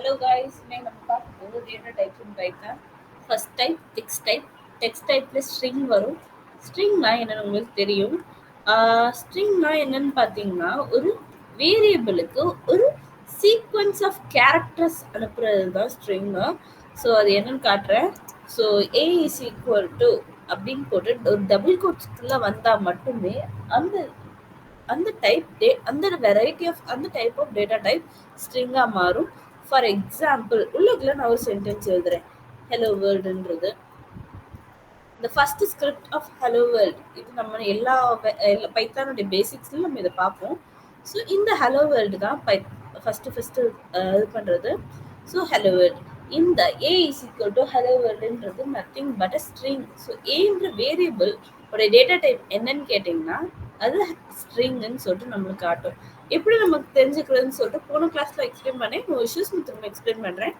Hello guys, இன்னைக்கு நம்ம பார்க்க போகிறது data types in Python. First type text டைப்ல ஸ்ட்ரிங் வரும். ஸ்ட்ரிங்னா என்னன்னு உங்களுக்கு தெரியும். ஸ்ட்ரிங்னா என்னன்னு பார்த்தீங்கன்னா ஒரு வேரியபிளுக்கு ஒரு சீக்வன்ஸ் ஆஃப் கேரக்டர்ஸ் அனுப்புறது தான் ஸ்ட்ரிங்கு. ஸோ அது என்னன்னு காட்டுறேன். So A is equal to அப்படின்னு போட்டு ஒரு டபுள் கோட்ஸ்குள்ளே வந்தால் மட்டுமே அந்த அந்த அந்த வெரைட்டி ஆஃப் அந்த டைப் ஆஃப் டேட்டா டைப் ஸ்ட்ரிங்கா மாறும். ஃபார் எக்ஸாம்பிள் உள்ளுக்குள்ள நான் ஒரு சென்டென்ஸ் எழுதுறேன். ஹலோ வேர்ல்டுன்றது இந்த first script of hello world. இது நம்ம எல்லா பைத்தானுடைய பேசிக்ஸ்ல நம்ம இதை பார்ப்போம். ஸோ இந்த ஹலோ வேர்ல்டு தான் ஃபர்ஸ்ட் இது பண்றது. ஸோ ஹலோ வேர்ல்ட் இந்த A is equal to hello வேர்ல்டுன்றது nothing but a string. So ஏன்ற வேரியபிள் ஒரு டேட்டா டைப் என்னன்னு கேட்டிங்கன்னா அது ஸ்ட்ரிங்னு சொல்லிட்டு நம்மளுக்கு காட்டும். எப்படி நமக்கு தெரிஞ்சுக்கிறதுன்னு சொல்லிட்டு போன கிளாஸ்ல எக்ஸ்பிளைன் பண்ணேன். ஒரு இஷ்யூஸ் திரும்ப எக்ஸ்பிளைன் பண்றேன்.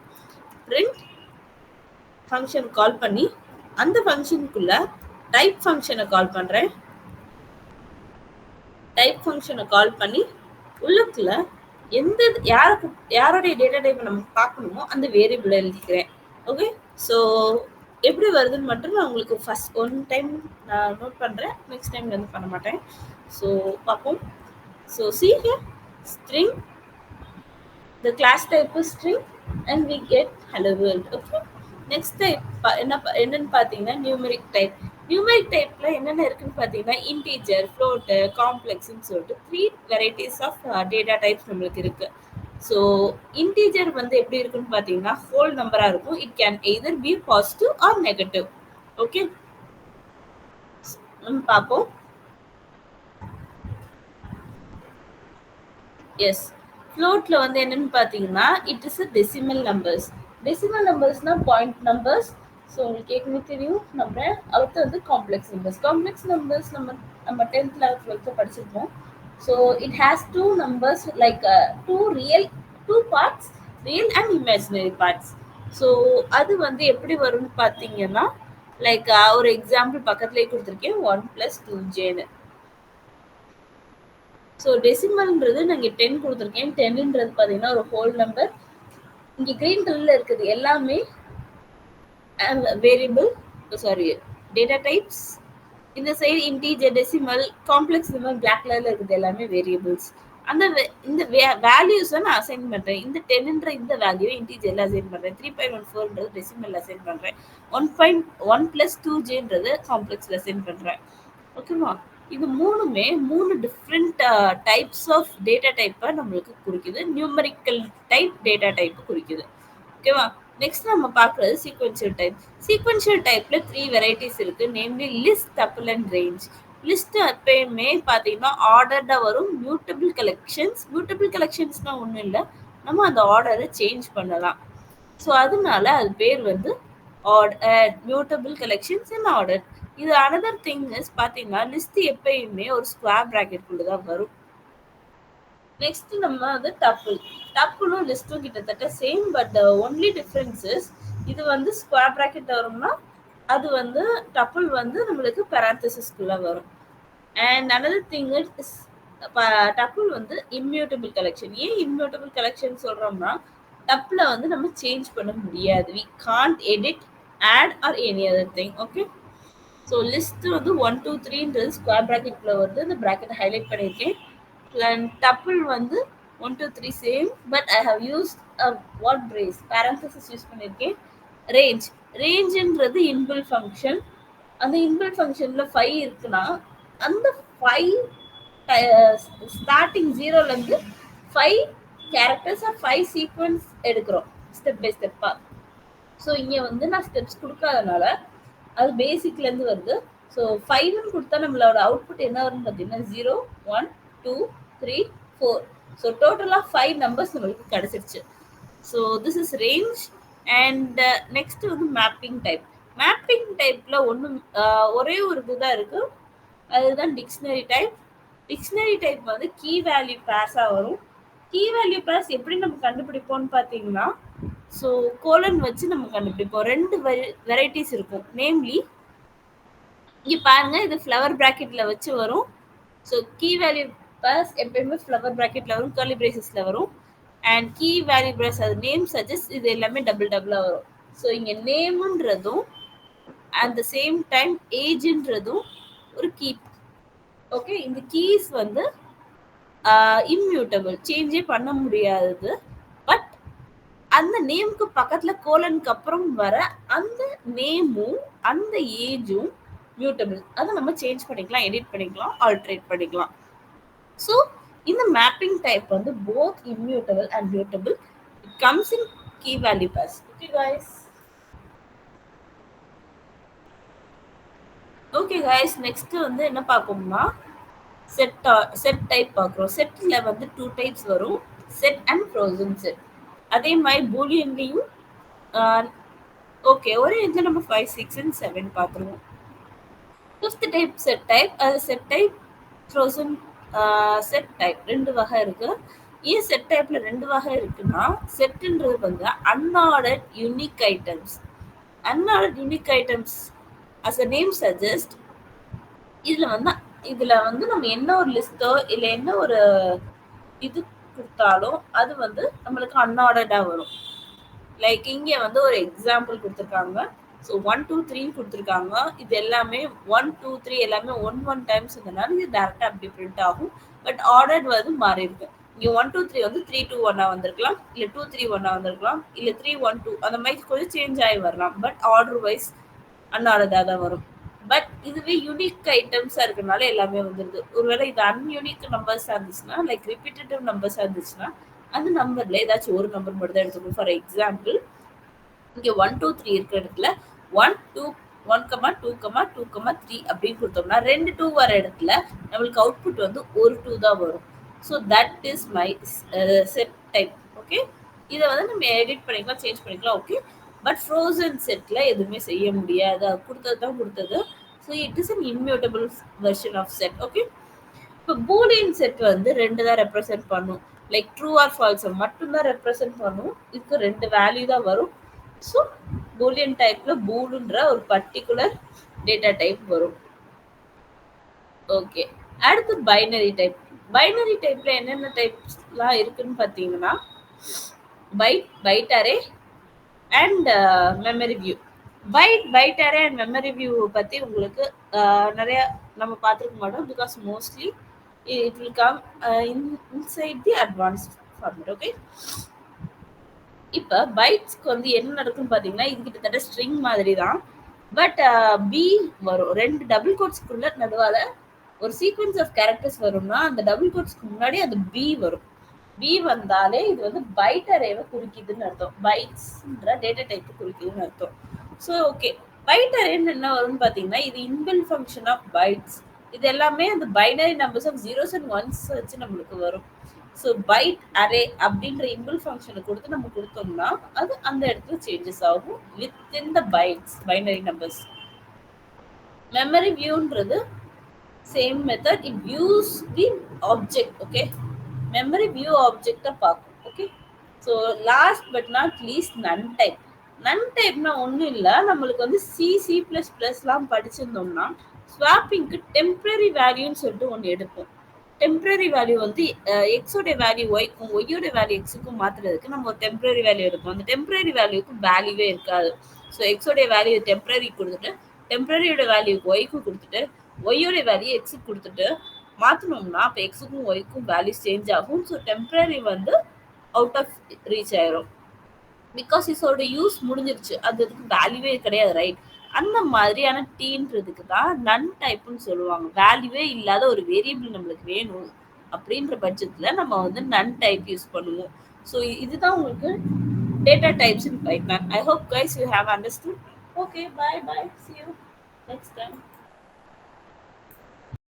பிரிண்ட் ஃபங்க்ஷன் கால் பண்ணி அந்த ஃபங்க்ஷனுக்குள்ள டைப் ஃபங்க்ஷனை கால் பண்றேன். டைப் ஃபங்க்ஷனை கால் பண்ணி உள்ளுக்குள்ள எந்த யாருடைய டேட்டா டைப் நம்ம பார்க்கணுமோ அந்த வேரியபிளை எழுதிக்கிறேன். ஓகே, ஸோ எப்படி வருதுன்னு மட்டும் நான் உங்களுக்கு ஃபர்ஸ்ட் ஒன் டைம் நான் நோட் பண்ணுறேன். நெக்ஸ்ட் டைம் வந்து பண்ண மாட்டேன். ஸோ பார்ப்போம். So see here string, the class type is string and we get hello world. Okay, next type என்னன்னு பார்த்தீங்கன்னா நியூமெரிக் டைப்ல என்னென்ன இருக்குன்னு பார்த்தீங்கன்னா இன்டீஜர், ஃப்ளோட், காம்ப்ளெக்ஸ்ன்னு சொல்லிட்டு 3 வெரைட்டிஸ் ஆஃப் டேட்டா டைப்ஸ் நம்மளுக்கு இருக்கு. ஸோ இன்டீஜர் வந்து எப்படி இருக்குன்னு பார்த்தீங்கன்னா ஹோல் நம்பரா இருக்கும். It can either be positive or negative. Okay, நம்ம பார்ப்போம். எஸ், ஃப்ளோட்ல வந்து என்னன்னு பார்த்தீங்கன்னா இட் இஸ் அ டெசிமல் நம்பர்ஸ்னா பாயிண்ட் நம்பர்ஸ். ஸோ உங்களுக்கு ஏற்கனவே தெரியும். நம்ம அடுத்து வந்து காம்ப்ளெக்ஸ் நம்பர்ஸ் நம்ம 10th 11th 12th படிச்சிருப்போம். So it has two numbers like two parts, real and imaginary parts. So அது வந்து எப்படி வரும்னு பார்த்தீங்கன்னா லைக் ஒரு எக்ஸாம்பிள் பக்கத்துலேயே கொடுத்துருக்கேன் 1 + 2j. ஸோ டெசிமல்ன்றது நாங்கள் 10 கொடுத்துருக்கேன். 10ன்றது பார்த்தீங்கன்னா ஒரு ஹோல் நம்பர். இங்கே கிரீன் கலரில் இருக்குது எல்லாமே வேரியபிள், டேட்டா டைப்ஸ். இந்த சைடு இன்டீஜர், டெசிமல், காம்ப்ளெக்ஸ், இந்த மாதிரி பிளாக் கலரில் இருக்குது எல்லாமே வேரியபிள்ஸ். இந்த வேல்யூஸை நான் அசைன் பண்ணுறேன். இந்த 10ன்ற இந்த வேல்யூவை இன்டீஜரில் அசைன் பண்ணுறேன். 3.14ன்றது டெசிமலில் அசைன் பண்ணுறேன். 1.1 + 2jன்றது காம்ப்ளெக்ஸில் அசைன் பண்ணுறேன். ஓகேவா? இது மூணுமே 3 டிஃப்ரெண்ட் டைப்ஸ் ஆஃப் டேட்டா டைப்பை நம்மளுக்கு குறிக்குது. நியூமரிக்கல் டைப் டேட்டா டைப் குறிக்குது. ஓகேவா? நெக்ஸ்ட் நம்ம பார்க்குறது சீக்வென்ஷியல் டைப்ல 3 வெரைட்டிஸ் இருக்கு. Namely list, tuple and range. List எப்பயுமே பார்த்தீங்கன்னா ஆர்டர்டா வரும். மியூட்டபிள் கலெக்ஷன்ஸ்னா ஒன்றும் இல்லை, நம்ம அந்த ஆர்டரை சேஞ்ச் பண்ணலாம். ஸோ அதனால அது பேர் வந்து மியூட்டபிள் கலெக்ஷன்ஸ் இன் ஆர்டர். இது அனதர் திங் இஸ் பார்த்தீங்கன்னா லிஸ்ட் எப்பயுமே ஒரு ஸ்கொயர் பிராக்கெட்குள்ள தான் வரும். நெக்ஸ்ட் நம்ம வந்து டப்புளும் லிஸ்ட்டும் கிட்டத்தட்ட சேம், பட் ஒன்லி டிஃப்ரென்சஸ் இது வந்து ஸ்கொயர் பிராக்கெட் வரும்னா அது வந்து டப்புள் வந்து நம்மளுக்கு பேரந்தசிஸ்குள்ள வரும். And another thing is tuple வந்து இம்மியூட்டபிள் கலெக்ஷன். ஏன் இம்மியூட்டபிள் கலெக்ஷன் சொல்றோம்னா டப்புல வந்து நம்ம சேஞ்ச் பண்ண முடியாது. We can't edit, add or any other thing. Okay, so list வந்து 1 2 3ன்றது ஸ்கொயர் பிராக்கெட்ல வருது. இந்த பிராக்கெட் ஹைலைட் பண்ணியிருக்கேன். டப்புள் வந்து 1 2 3 same, but I have used what brace parenthesis use பண்ணியிருக்கேன். ரேஞ்சுன்றது இன்பில் ஃபங்க்ஷன். அந்த இன்பில் ஃபங்க்ஷன்ல 5 இருக்குன்னா அந்த 5 ஸ்டார்டிங் 0லேருந்து 5 கேரக்டர்ஸ் ஆர் 5 சீக்வன்ஸ் எடுக்கிறோம் ஸ்டெப் பை ஸ்டெப்பா. ஸோ இங்கே வந்து நான் ஸ்டெப்ஸ் கொடுக்காதனால அது பேசிக்லேருந்து வருது. ஸோ 5ன்னு கொடுத்தா நம்மளோட அவுட்புட் என்ன வரும்னு பார்த்தீங்கன்னா 0 1 2 3 4. ஸோ டோட்டலாக 5 நம்பர்ஸ் நம்மளுக்கு கிடைச்சிருச்சு. So this is range. And next வந்து மேப்பிங் டைப்ல ஒரே ஒரு இதுதான் இருக்கு, அதுதான் டிக்ஷனரி டைப் வந்து கீ வேல்யூ பேர்ஸா வரும். கீ வேல்யூ பேர்ஸ் எப்படி நம்ம கண்டுபிடிப்போம்னு பார்த்தீங்கன்னா ஸோ கோலன் வச்சு நம்ம கண்டுபிடிப்போம். 2 வெரைட்டிஸ் இருக்கும். நேம்லி இங்கே பாருங்க, இது ஃப்ளவர் பிராக்கெட்ல வச்சு வரும். ஸோ கீ வேல்யூ பேர்ஸ் எப்பயுமே ஃப்ளவர் பிராக்கெட்ல வரும், கர்லி பிரேசஸ்ல வரும். அண்ட் கீ வேல்யூ பிரஸ் அது நேம் சஜஸ்ட் இது எல்லாமே டபுள் டபுளா வரும். ஸோ இங்க நேம்ன்றதும் அட் த சேம் டைம் ஏஜ்ன்றதும் ஒரு கீ. ஓகே, இந்த கீஸ் வந்து இம்மியூட்டபிள், சேஞ்சே பண்ண முடியாதது. பட் அந்த நேமுக்கு பக்கத்துல கோலனுக்கு அப்புறம் வர அந்த நேமும் அந்த ஏஜும் மியூட்டபிள். அதை நம்ம சேஞ்ச் பண்ணிக்கலாம், எடிட் பண்ணிக்கலாம், ஆல்ட்ரேட் பண்ணிக்கலாம். ஸோ இந்த மேப்பிங் டைப் வந்து both immutable and mutable. It comes in key value pairs. Okay guys. Okay guys, next வந்து என்ன பார்ப்போம்னா செட் டைப் பார்க்குறோம். செட்டில் வந்து 2 டைப்ஸ் வரும், செட் அண்ட் ஃப்ரோசன் செட். அதே மாதிரி பூலியன்லையும் ஓகே ஒரே இதில் நம்ம 5, 6 and 7 பார்த்துருவோம். Fifth type set type. அது set type frozen set type 2 வகை இருக்கு. ஏன் செட் டைப்ல 2 வகை இருக்குன்னா, செட்டுன்றது வந்து unordered unique items. Unordered unique items as a name suggest, இதுல வந்து நம்ம என்ன ஒரு லிஸ்டோ இல்ல என்ன ஒரு இது கொடுத்தாலும் அது வந்து நம்மளுக்கு அன்ஆர்டர்டா வரும். லைக் இங்க வந்து ஒரு எக்ஸாம்பிள் கொடுத்துருக்காங்க. ஸோ 1, 2, 3 கொடுத்துருக்காங்க. இது எல்லாமே 1, 2, 3 எல்லாமே 1 டைம்ஸ் இருந்தனால இது டேரக்டா அப்படி பிரிண்ட் ஆகும். பட் ஆர்டர் வந்து மாறி இருக்கு. இங்க 1, 2, 3 வந்து 3, 2, 1 வந்திருக்கலாம், இல்ல 2, 3, 1 வந்திருக்கலாம், இல்ல 3, 1, 2 அந்த மாதிரி கொஞ்சம் சேஞ்ச் ஆகி வரலாம். பட் ஆர்டர் வைஸ் அன்ஆர்டர்டா தான் வரும். பட் இதுவே யூனிக் ஐட்டம்ஸா இருக்கனால எல்லாமே வந்துருது. ஒருவேளை இது அன்யூனிக் நம்பர்ஸா இருந்துச்சுன்னா, லைக் ரிப்பீட்டேட்டிவ் நம்பர்ஸா இருந்துச்சுன்னா, அந்த நம்பர்ல ஏதாச்சும் ஒரு நம்பர் மட்டும் தான் எடுத்துக்கணும். ஃபார் எக்ஸாம்பிள் இங்க 1, 2, 3 இருக்கிற இடத்துல 1, 2, 1, 2, 2, 3 அப்படின்னு கொடுத்தோம்னா 2 2 வர இடத்துல நம்மளுக்கு அவுட்புட் வந்து ஒரு 2 தான் வரும். So that is my set type. Okay, இதை வந்து நம்ம எடிட் பண்ணிக்கலாம், சேஞ்ச் பண்ணிக்கலாம். ஓகே, பட் ஃப்ரோசன் செட்ல எதுவுமே செய்ய முடியாது, அது கொடுத்தது தான் கொடுத்தது. So it is an immutable version of set. Okay, இப்போ பூலியன் செட் வந்து 2 தான் ரெப்ரசென்ட் பண்ணும். லைக் ட்ரூ ஆர் ஃபால்ஸ் மட்டும்தான் ரெப்ரசென்ட் பண்ணும். இதுக்கு 2 வேல்யூ தான் வரும். ஸோ பூலியன் டைப்ல பூலுன்ற ஒரு பர்டிகுலர் டேட்டா டைப் வரும். ஓகே, அடுத்து பைனரி டைப். பைனரி டைப்ல என்னென்ன டைப்ஸ்லாம் இருக்குன்னு பார்த்தீங்கன்னா, byte array and memory view. Byte array and memory view பத்தி உங்களுக்கு நிறைய நம்ம பார்த்துருக்க மாட்டோம். Because mostly it will come inside the advanced format. Okay, இப்போ பைட்ஸ்க்கு வந்து என்ன நடக்கும்னு பார்த்தீங்கன்னா, இது கிட்டத்தட்ட ஸ்ட்ரிங் மாதிரி தான். பட் பி வரும், 2 டபுள் கோட்ஸ்க்குள்ள நடுவால ஒரு சீக்வன்ஸ் ஆஃப் கேரக்டர்ஸ் வரும்னா அந்த டபுள் கோட்ஸ்க்கு முன்னாடி அந்த பி வரும். பி வந்தாலே இது வந்து பைட் அரேவை குறிக்குதுன்னு அர்த்தம். பைட்ஸ்ன்ற டேட்டா டைப் குறிக்குதுன்னு அர்த்தம். ஸோ ஓகே, பைட் அரேன்னு என்ன வரும்னு பார்த்தீங்கன்னா, இது இன்பில் ஃபங்க்ஷன் ஆஃப் பைட்ஸ். இது எல்லாமே அந்த binary numbers of 0s and 1s வச்சு நம்மளுக்கு வரும். ஸோ பைட் அரே அப்படின்ற இன்பில் ஃபங்க்ஷனை கொடுத்து நம்ம கொடுத்தோம்னா அது அந்த இடத்துல சேஞ்சஸ் ஆகும் within the bytes binary numbers. Memory வியூன்றது same method, it views the object. Okay, memory view ஆப்ஜெக்டை பார்க்கும். Okay, so last but not least none type. None டைப்னா ஒன்றும் இல்லை, நம்மளுக்கு வந்து C++லாம் படிச்சிருந்தோம்னா ஸ்வாப்பிங்க்கு டெம்பரரி வேல்யூன்னு சொல்லிட்டு ஒன்று எடுப்போம். டெம்பரரி வேல்யூ வந்து எக்ஸோட வேல்யூ ஒய்க்கும் ஒய்யோட வேல்யூ எக்ஸுக்கும் மாற்றுறதுக்கு நம்ம ஒரு டெம்பரரி வேல்யூ எடுப்போம். அந்த டெம்பரரி வேல்யூக்கு வேல்யூவே இருக்காது. ஸோ எக்ஸோட வேல்யூ டெம்பரரி கொடுத்துட்டு, டெம்பரரியோட வேல்யூக்கு ஒய்க்கு கொடுத்துட்டு, ஒய்யோட வேல்யூ எக்ஸுக்கு கொடுத்துட்டு மாற்றினோம்னா அப்போ எக்ஸுக்கும் ஒய்க்கும் வேல்யூ சேஞ்ச் ஆகும். ஸோ டெம்பரரி வந்து அவுட் ஆஃப் ரீச் ஆயிரும். பிகாஸ் இதோட யூஸ் முடிஞ்சிருச்சு, அதுக்கு வேல்யூவே கிடையாது, ரைட்? அந்த மாதிரியான டீன்றதுக்கு தான் நன் டைப்னு சொல்லுவாங்க. வேல்யூவே இல்லாத ஒரு வேரியபிள் நம்மளுக்கு வேணும் அப்படின்ற பட்சத்துல நம்ம வந்து நன் டைப் யூஸ் பண்ணுவோம். ஸோ இதுதான் உங்களுக்கு data types in python. I hope guys you have understood. Okay, bye bye, see you next time.